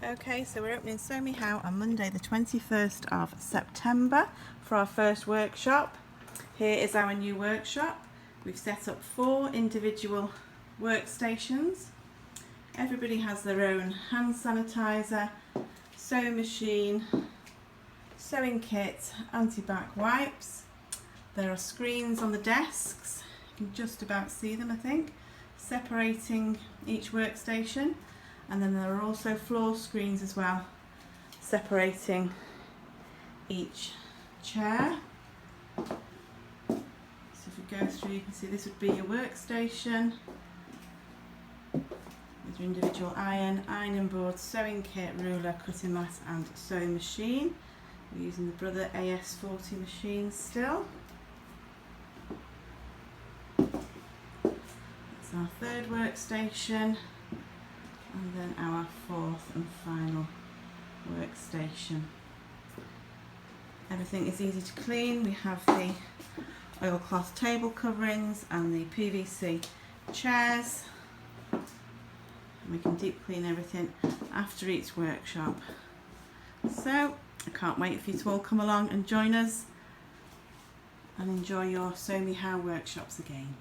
Okay, so we're opening Sew Me How on Monday the 21st of September for our first workshop. Here is our new workshop. We've set up 4 individual workstations. Everybody has their own hand sanitizer, sewing machine, sewing kit, anti-back wipes. There are screens on the desks, you can just about see them I think, separating each workstation. And then there are also floor screens as well, separating each chair. So if we go through, you can see this would be your workstation with your individual ironing board, sewing kit, ruler, cutting mat and sewing machine. We're using the Brother AS40 machine still. That's our third workstation. And then our 4th and final workstation. Everything is easy to clean. We have the oilcloth table coverings and the PVC chairs. And we can deep clean everything after each workshop. So I can't wait for you to all come along and join us and enjoy your Sew Me How workshops again.